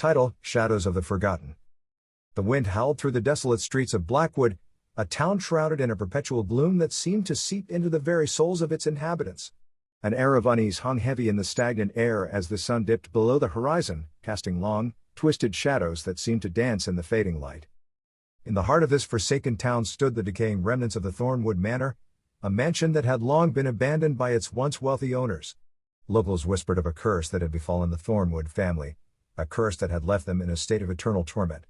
Title: Shadows of the Forgotten. The wind howled through the desolate streets of Blackwood, a town shrouded in a perpetual gloom that seemed to seep into the very souls of its inhabitants. An air of unease hung heavy in the stagnant air as the sun dipped below the horizon, casting long, twisted shadows that seemed to dance in the fading light. In the heart of this forsaken town stood the decaying remnants of the Thornwood Manor, a mansion that had long been abandoned by its once wealthy owners. Locals whispered of a curse that had befallen the Thornwood family, a curse that had left them in a state of eternal torment.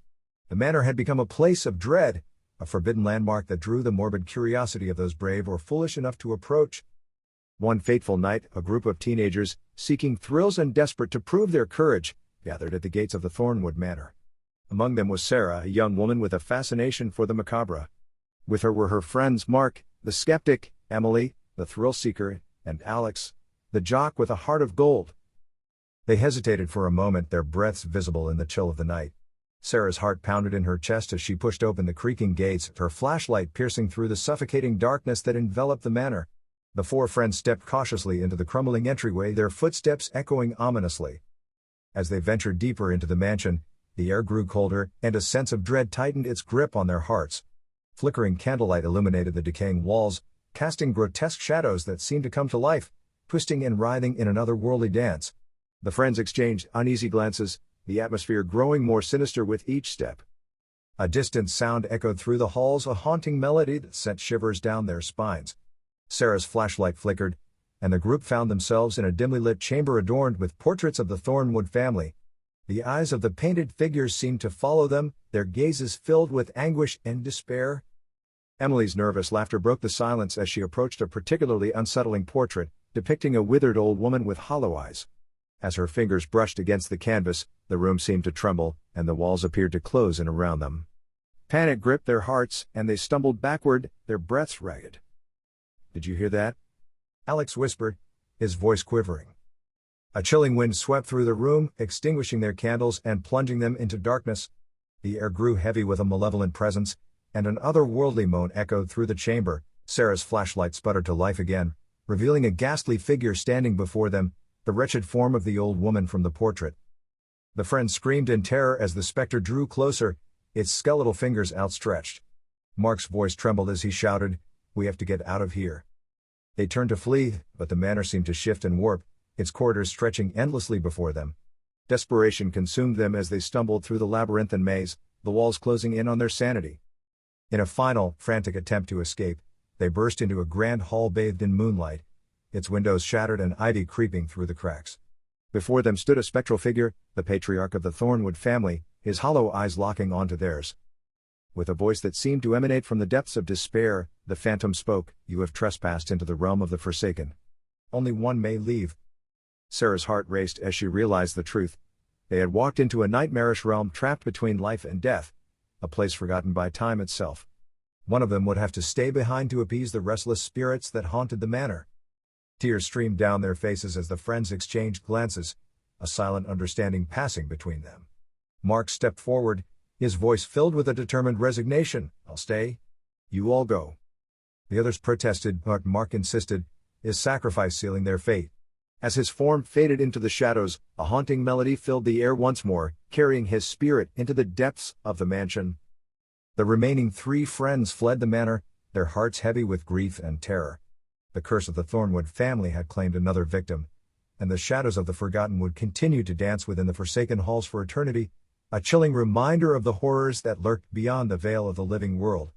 The manor had become a place of dread, a forbidden landmark that drew the morbid curiosity of those brave or foolish enough to approach. One fateful night, a group of teenagers, seeking thrills and desperate to prove their courage, gathered at the gates of the Thornwood Manor. Among them was Sarah, a young woman with a fascination for the macabre. With her were her friends Mark, the skeptic, Emily, the thrill-seeker, and Alex, the jock with a heart of gold. They hesitated for a moment, their breaths visible in the chill of the night. Sarah's heart pounded in her chest as she pushed open the creaking gates, her flashlight piercing through the suffocating darkness that enveloped the manor. The four friends stepped cautiously into the crumbling entryway, their footsteps echoing ominously. As they ventured deeper into the mansion, the air grew colder, and a sense of dread tightened its grip on their hearts. Flickering candlelight illuminated the decaying walls, casting grotesque shadows that seemed to come to life, twisting and writhing in an otherworldly dance. The friends exchanged uneasy glances, the atmosphere growing more sinister with each step. A distant sound echoed through the halls, a haunting melody that sent shivers down their spines. Sarah's flashlight flickered, and the group found themselves in a dimly lit chamber adorned with portraits of the Thornwood family. The eyes of the painted figures seemed to follow them, their gazes filled with anguish and despair. Emily's nervous laughter broke the silence as she approached a particularly unsettling portrait, depicting a withered old woman with hollow eyes. As her fingers brushed against the canvas, the room seemed to tremble, and the walls appeared to close in around them. Panic gripped their hearts, and they stumbled backward, their breaths ragged. "Did you hear that?" Alex whispered, his voice quivering. A chilling wind swept through the room, extinguishing their candles and plunging them into darkness. The air grew heavy with a malevolent presence, and an otherworldly moan echoed through the chamber. Sarah's flashlight sputtered to life again, revealing a ghastly figure standing before them, the wretched form of the old woman from the portrait. The friends screamed in terror as the specter drew closer, its skeletal fingers outstretched. Mark's voice trembled as he shouted, "We have to get out of here." They turned to flee, but the manor seemed to shift and warp, its corridors stretching endlessly before them. Desperation consumed them as they stumbled through the labyrinthine maze, the walls closing in on their sanity. In a final, frantic attempt to escape, they burst into a grand hall bathed in moonlight, its windows shattered and ivy creeping through the cracks. Before them stood a spectral figure, the patriarch of the Thornwood family, his hollow eyes locking onto theirs. With a voice that seemed to emanate from the depths of despair, the phantom spoke, "You have trespassed into the realm of the forsaken. Only one may leave." Sarah's heart raced as she realized the truth. They had walked into a nightmarish realm trapped between life and death, a place forgotten by time itself. One of them would have to stay behind to appease the restless spirits that haunted the manor. Tears streamed down their faces as the friends exchanged glances, a silent understanding passing between them. Mark stepped forward, his voice filled with a determined resignation. "I'll stay. You all go." The others protested, but Mark insisted, his sacrifice sealing their fate. As his form faded into the shadows, a haunting melody filled the air once more, carrying his spirit into the depths of the mansion. The remaining three friends fled the manor, their hearts heavy with grief and terror. The curse of the Thornwood family had claimed another victim, and the shadows of the forgotten would continue to dance within the forsaken halls for eternity, a chilling reminder of the horrors that lurked beyond the veil of the living world.